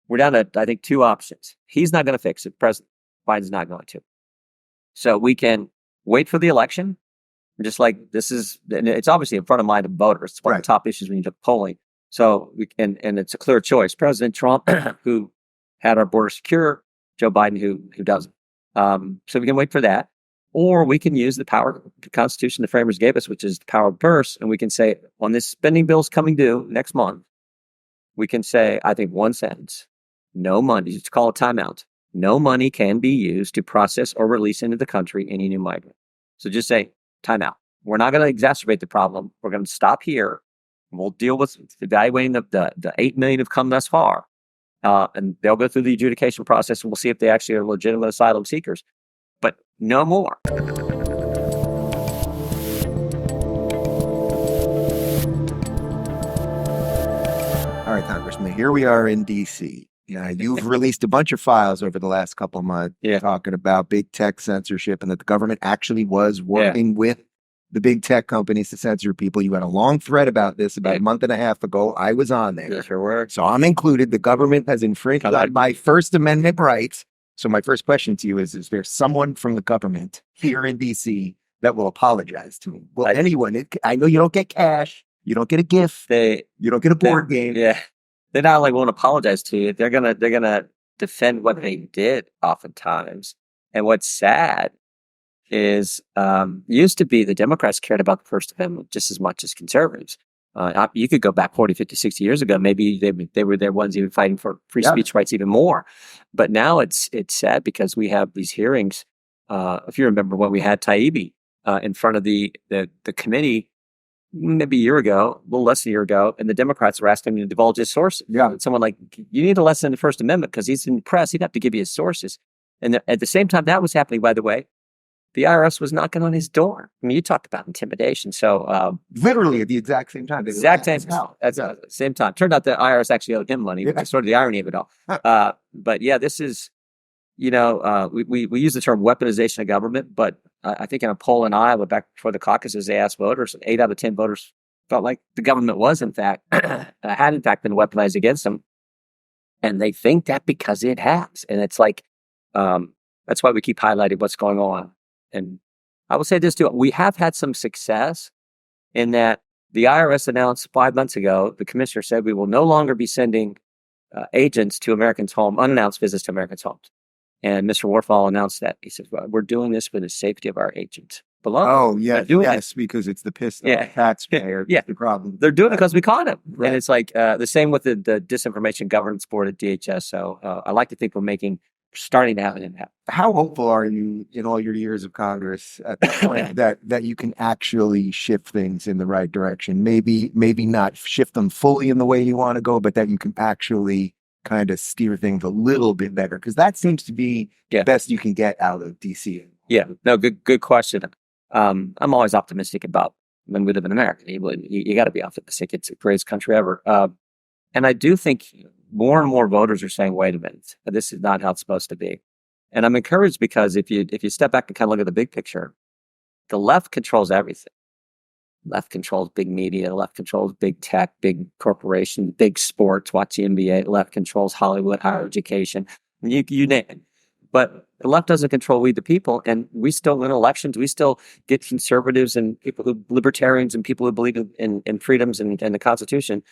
we're down to, I think, two options. He's not going to fix it. President Biden's not going to. So we can wait for the election, just like this is, and it's obviously in front of mind of voters. It's one of the top issues when you do polling. So and it's a clear choice. President Trump, who had our border secure, Joe Biden, who doesn't. So we can wait for that. Or we can use the power the Constitution the framers gave us, which is the power of the purse, and we can say, on this spending bill's coming due next month, we can say, I think, one sentence: no money. Just call a timeout. No money can be used to process or release into the country any new migrant. So just say, timeout. We're not going to exacerbate the problem. We're going to stop here. We'll deal with evaluating the 8 million who've come thus far. And they'll go through the adjudication process, and we'll see if they actually are legitimate asylum seekers. But no more. All right, Congressman, here we are in D.C. You've released a bunch of files over the last couple of months talking about big tech censorship and that the government actually was working with the big tech companies to censor people. You had a long thread about this about a month and a half ago. I was on there. Sure were. So I'm included. The government has infringed on my First Amendment rights. So my first question to you is there someone from the government here in D.C. that will apologize to me? Well, anyone. I know you don't get cash. You don't get a gift. You don't get a board game. Yeah. They not only won't apologize to you, they're gonna defend what they did oftentimes. And what's sad is used to be the Democrats cared about the First Amendment just as much as conservatives. You could go back 40, 50, 60 years ago. Maybe they were their ones even fighting for free speech rights even more. But now it's sad because we have these hearings. If you remember when we had Taibbi in front of the committee, maybe a year ago, a little less than a year ago, and the Democrats were asking him to divulge his sources. Yeah. And someone like, you need to lessen the First Amendment because he's in the press. He'd have to give you his sources. And at the same time that was happening, by the way, the IRS was knocking on his door. I mean, you talked about intimidation. So literally at the exact same time. Same time. Turned out the IRS actually owed him money, which is sort of the irony of it all. But yeah, this is, we use the term weaponization of government, but I think in a poll in Iowa back before the caucuses, they asked voters, 8 out of 10 voters felt like the government was, in fact, had in fact been weaponized against them. And they think that because it has. And it's like, that's why we keep highlighting what's going on. And I will say this too, we have had some success in that the IRS announced 5 months ago, the commissioner said we will no longer be sending agents to Americans' home, unannounced visits to Americans' homes. And Mr. Warfall announced that. He said, well, we're doing this for the safety of our agents. Oh, yes, because it's the pissed off taxpayer. Yeah. The problem. They're doing it because we caught him. Right. And it's like the same with the Disinformation Governance Board at DHS. So I like to think we're starting to have an impact. How hopeful are you in all your years of Congress at the point that you can actually shift things in the right direction? Maybe not shift them fully in the way you want to go, but that you can actually kind of steer things a little bit better, because that seems to be the best you can get out of DC. Yeah, no, good question. I'm always optimistic about when we live in America. You got to be optimistic. It's the greatest country ever. And I do think more and more voters are saying, wait a minute, this is not how it's supposed to be. And I'm encouraged because if you step back and kind of look at the big picture, the left controls everything. Left controls big media, left controls big tech, big corporation, big sports, watch the NBA, left controls Hollywood, higher education, you name it. But the left doesn't control we the people, and we still win elections. We still get conservatives and libertarians and people who believe in freedoms and the Constitution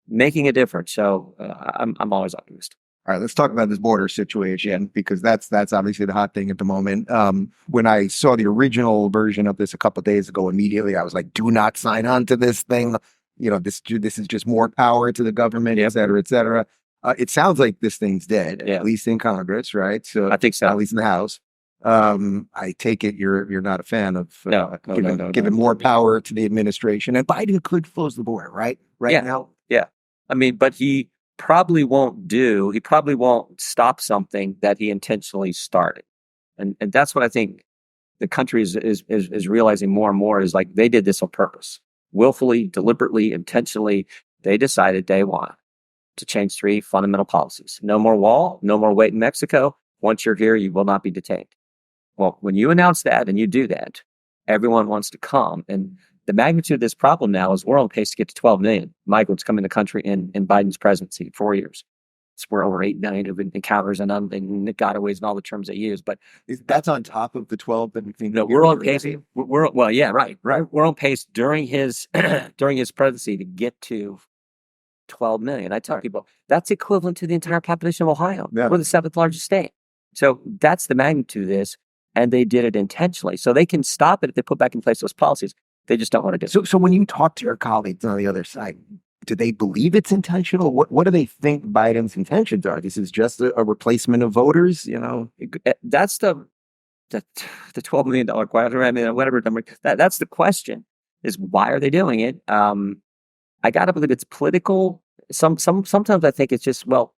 making a difference. So I'm always optimistic. All right, let's talk about this border situation, because that's obviously the hot thing at the moment. When I saw the original version of this a couple of days ago, immediately I was like, do not sign on to this thing. This is just more power to the government, et cetera, et cetera. It sounds like this thing's dead, at least in Congress, right? So I think so. At least in the House. I take it you're not a fan of giving more power to the administration. And Biden could close the border, right? Now? Yeah. I mean, but he probably won't stop something that he intentionally started. And that's what I think the country is realizing more and more, is like they did this on purpose. Willfully, deliberately, intentionally, they decided day one to change 3 fundamental policies. No more wall, no more wait in Mexico. Once you're here, you will not be detained. Well, when you announce that and you do that, everyone wants to come. And the magnitude of this problem now is we're on pace to get to 12 million migrants coming to the country in Biden's presidency, 4 years. we're over 8 million of encounters and gotaways and all the terms they use. But That's on top of the 12 that we think. no, we're on pace. Well, yeah, right. We're on pace during his during his presidency to get to 12 million. I tell people that's equivalent to the entire population of Ohio. Yeah. We're the 7th largest state. So that's the magnitude of this. And they did it intentionally. So they can stop it if they put back in place those policies. They just don't want to do it. So when you talk to your colleagues on the other side, do they believe it's intentional? What do they think Biden's intentions are? This is just a replacement of voters, you know? That's the $12 million question. I mean, whatever number. That's the question: is why are they doing it? I gotta believe it's political. Sometimes I think it's just, well,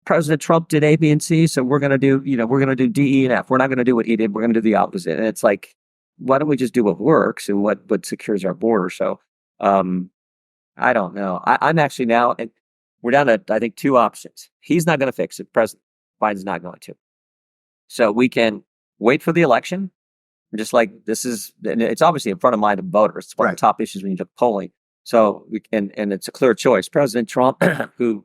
President Trump did A, B, and C, so we're gonna do D, E, and F. We're not gonna do what he did. We're gonna do the opposite. And it's like, why don't we just do what works and what secures our border? So I don't know. I'm actually now, and we're down to, I think, 2 options. He's not going to fix it. President Biden's not going to. So we can wait for the election. Just like this is, and it's obviously in front of mind of voters. It's one of the top issues when you look polling. So we can, and it's a clear choice. President Trump, who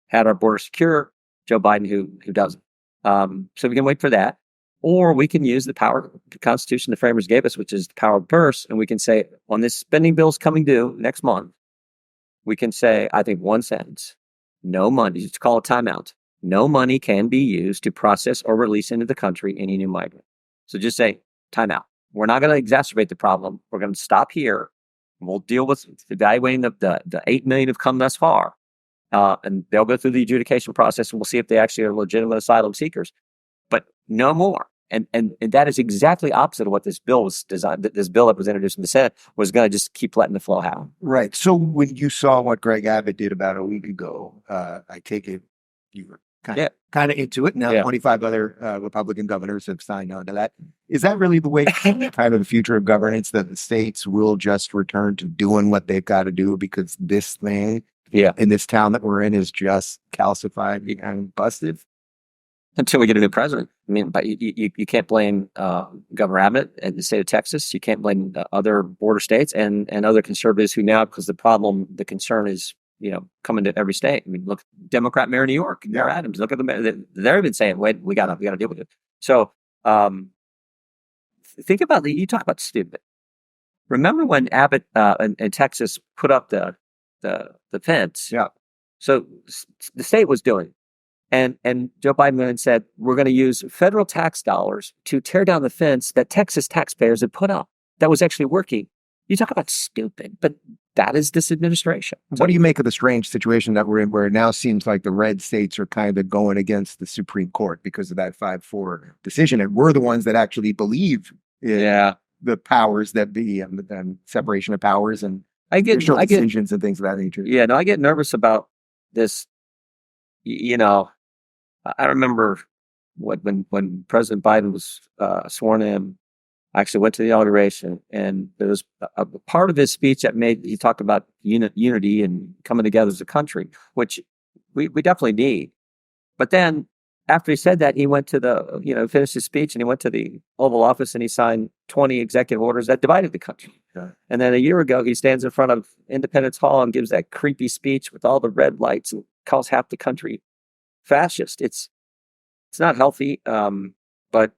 had our border secure, Joe Biden, who doesn't. So we can wait for that. Or we can use the power the Constitution the framers gave us, which is the power of the purse, and we can say, on this spending bill's coming due next month, we can say, I think, one sentence: no money, just call a timeout. No money can be used to process or release into the country any new migrant. So just say, timeout. We're not going to exacerbate the problem. We're going to stop here. We'll deal with evaluating the 8 million who've come thus far. And they'll go through the adjudication process, and we'll see if they actually are legitimate asylum seekers. But no more. And that is exactly opposite of what this bill was designed. This bill that was introduced in the Senate was going to just keep letting the flow happen. Right. So when you saw what Greg Abbott did about a week ago, I take it you were kind of into it. Now 25 other Republican governors have signed on to that. Is that really the way, kind of the future of governance, that the states will just return to doing what they've got to do because this thing in this town that we're in is just calcified and busted? Until we get a new president. I mean, but you can't blame Governor Abbott and the state of Texas. You can't blame other border states and other conservatives who now, because the concern is, coming to every state. I mean, look, Democrat mayor of New York, Mayor Adams. Look at they've been saying, wait, we got to deal with it. So think about you talk about stupid. Remember when Abbott in Texas put up the fence? Yeah. So the state was doing it. And Joe Biden went and said, we're going to use federal tax dollars to tear down the fence that Texas taxpayers had put up. That was actually working. You talk about stupid, but that is this administration. What do you make of the strange situation that we're in, where it now seems like the red states are kind of going against the Supreme Court because of that 5-4 decision? And we're the ones that actually believe in the powers that be and separation of powers and decisions and things of that nature. Yeah, no, I get nervous about this. I remember when President Biden was sworn in. I actually went to the inauguration, and there was a part of his speech that he talked about unity and coming together as a country, which we definitely need. But then after he said that, he went to finished his speech, and he went to the Oval Office and he signed 20 executive orders that divided the country. Yeah. And then a year ago, he stands in front of Independence Hall and gives that creepy speech with all the red lights and calls half the country fascist. It's not healthy, but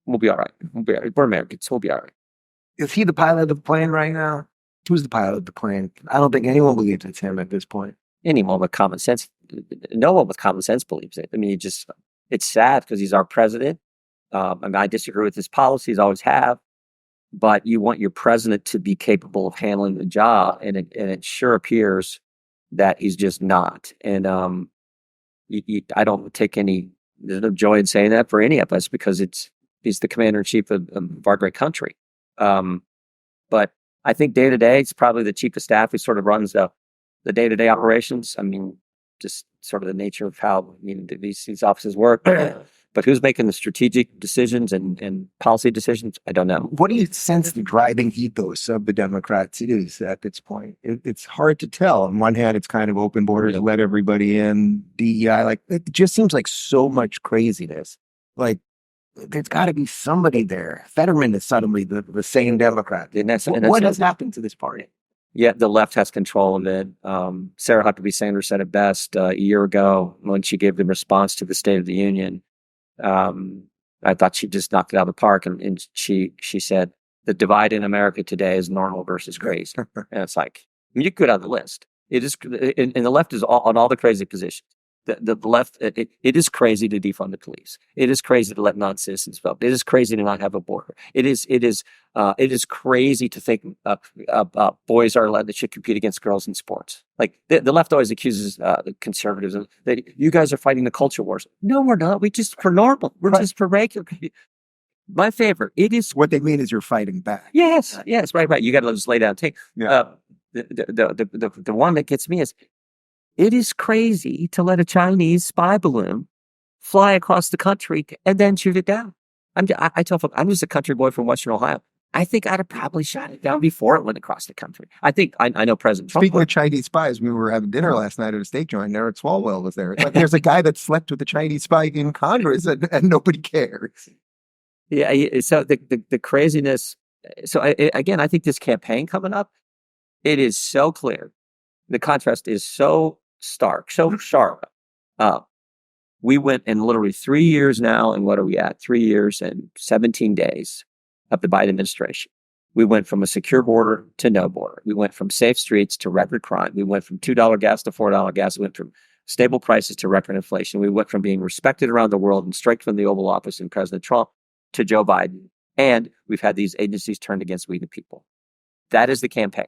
we'll be all right. We're Americans. We'll be all right. Is he the pilot of the plane right now? Who's the pilot of the plane? I don't think anyone believes it's him at this point. Anyone with common sense. No one with common sense believes it. I mean, it's sad because he's our president. I disagree with his policies, always have. But you want your president to be capable of handling the job, and it sure appears that he's just not. And I don't take there's no joy in saying that for any of us, because he's the commander in chief of our great country. But I think day to day, it's probably the chief of staff who sort of runs the day-to-day operations. I mean, just sort of the nature of how these offices work. But who's making the strategic decisions and policy decisions? I don't know. What do you sense the driving ethos of the Democrats is at this point? It's hard to tell. On one hand, it's kind of open borders, let everybody in, DEI. It just seems like so much craziness. There's got to be somebody there. Fetterman is suddenly the sane Democrat. What has happened to this party? Yeah, the left has control of it. Sarah Huckabee Sanders said it best a year ago when she gave the response to the State of the Union. I thought she just knocked it out of the park, and she said the divide in America today is normal versus crazy, and it's like, I mean, you could go down the list. It is, and the left is on all the crazy positions. The left, it is crazy to defund the police. It is crazy to let non-citizens vote. It is crazy to not have a border. It is crazy to think boys are allowed to should compete against girls in sports. Like the left always accuses the conservatives that you guys are fighting the culture wars. No, we're not. We're normal. We're just for regular. My favorite. It is what they mean is you're fighting back. Yes, right. You got to just lay down and take. Yeah. The one that gets me is, it is crazy to let a Chinese spy balloon fly across the country and then shoot it down. I tell folks, I'm just a country boy from Western Ohio. I think I'd have probably shot it down before it went across the country. I think I know President Trump. Speaking of Chinese spies, we were having dinner last night at a steak joint. Eric Swalwell was there. It's like there's a guy that slept with a Chinese spy in Congress, and nobody cares. Yeah. So the craziness. So again, I think this campaign coming up, it is so clear. The contrast is so stark, so sharp. We went in literally 3 years now, and what are we at? 3 years and 17 days of the Biden administration. We went from a secure border to no border. We went from safe streets to record crime. We went from $2 gas to $4 gas. We went from stable prices to record inflation. We went from being respected around the world and straight from the Oval Office and President Trump to Joe Biden. And we've had these agencies turned against we the people. That is the campaign.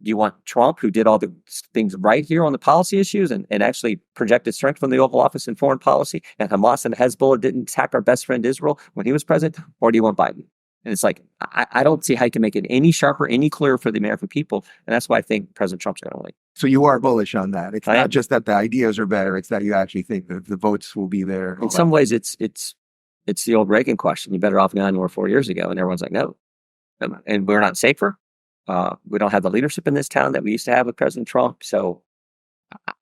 Do you want Trump, who did all the things right here on the policy issues and actually projected strength from the Oval Office in foreign policy, and Hamas and Hezbollah didn't attack our best friend Israel when he was president? Or do you want Biden? And it's like, I don't see how you can make it any sharper, any clearer for the American people. And that's why I think President Trump's going to win. So you are bullish on that. It's not just that the ideas are better. It's that you actually think that the votes will be there. In some ways, it's the old Reagan question. You're better off now than you were 4 years ago. And everyone's like, no. And we're not safer. We don't have the leadership in this town that we used to have with President Trump. So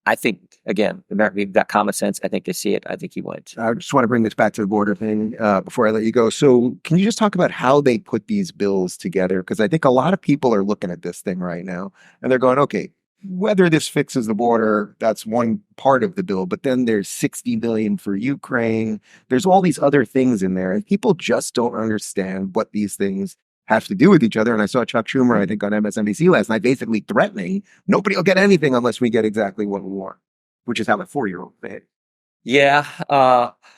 I think, again, America, that common sense, I think they see it. I think he wins. I just want to bring this back to the border thing before I let you go. So can you just talk about how they put these bills together? Because I think a lot of people are looking at this thing right now and they're going, okay, whether this fixes the border, that's one part of the bill, but then there's 60 billion for Ukraine. There's all these other things in there, and people just don't understand what these things have to do with each other. And I saw Chuck Schumer, I think, on MSNBC last night, basically threatening nobody will get anything unless we get exactly what we want, which is how a 4-year-old behaves. Yeah.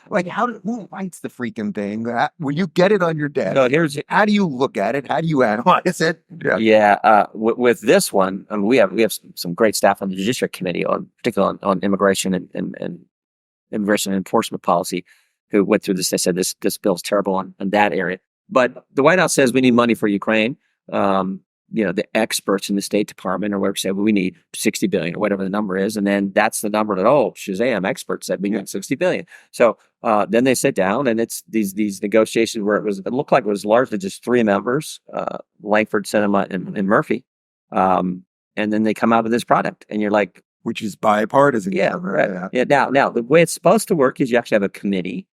Like, who writes the freaking thing? When you get it on your desk, how do you look at it? How do you analyze it? Yeah. With this one, I mean, we have some great staff on the Judiciary Committee, particularly on immigration and immigration enforcement policy, who went through this. They said this bill's terrible on that area. But the White House says we need money for Ukraine. The experts in the State Department or whatever say, well, we need 60 billion or whatever the number is. And then that's the number that, Shazam, experts said we need 60 billion. So then they sit down, and it's these negotiations where it looked like it was largely just 3 members, Langford, Sinema, and Murphy. And then they come out with this product, and you're like, which is bipartisan. Yeah, right. Yeah. Now the way it's supposed to work is you actually have a committee,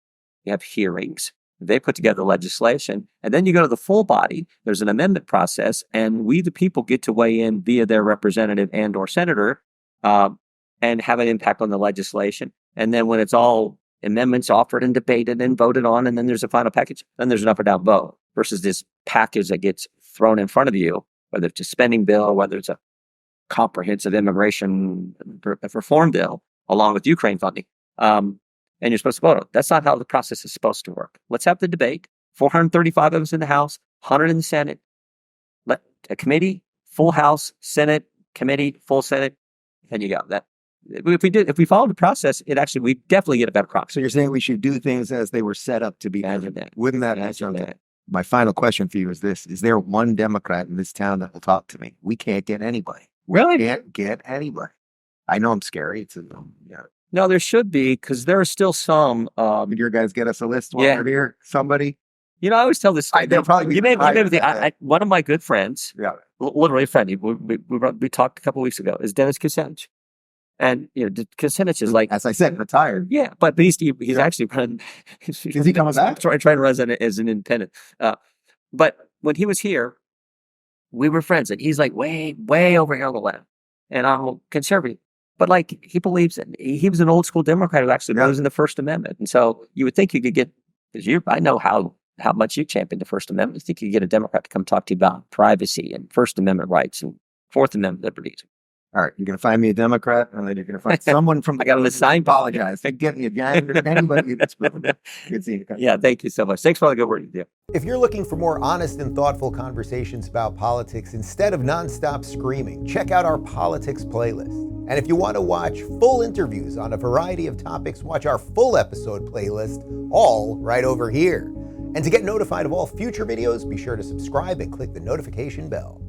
you have hearings. They put together legislation, and then you go to the full body. There's an amendment process, and we, the people, get to weigh in via their representative and or senator and have an impact on the legislation. And then when it's all amendments offered and debated and voted on, and then there's a final package, then there's an up or down vote versus this package that gets thrown in front of you, whether it's a spending bill, whether it's a comprehensive immigration reform bill, along with Ukraine funding. And you're supposed to vote on it. That's not how the process is supposed to work. Let's have the debate. 435 of us in the House, 100 in the Senate. Let a committee, full House, Senate, committee, full Senate, and you go. If we followed the process, we definitely get a better process. So you're saying we should do things as they were set up to be. Imagine that. Wouldn't that be something? My final question for you is this: is there one Democrat in this town that will talk to me? We can't get anybody. Really? Can't get anybody. I know I'm scary. No, there should be, because there are still some. Did your guys get us a list while we're here? Somebody? I always tell this story. They'll probably one of my good friends, literally a friend, we talked a couple of weeks ago, is Dennis Kucinich. And, Kucinich is like, as I said, retired. Yeah, but he's actually running. Is he coming back? Trying to run as an independent. But when he was here, we were friends, and he's like way over here on the left, and I'm conservative. But like he believes he was an old school Democrat who actually believes in the First Amendment, and so you would think you could get because I know how much you champion the First Amendment. I think you could get a Democrat to come talk to you about privacy and First Amendment rights and Fourth Amendment liberties. All right, you're going to find me a Democrat, and then you're going to find someone from. I got an assigned. Apologize. Get me a janitor, anybody that's good seeing you. Yeah, thank you so much. Thanks for all the good work you do. If you're looking for more honest and thoughtful conversations about politics instead of nonstop screaming, check out our politics playlist. And if you want to watch full interviews on a variety of topics, watch our full episode playlist, all right over here. And to get notified of all future videos, be sure to subscribe and click the notification bell.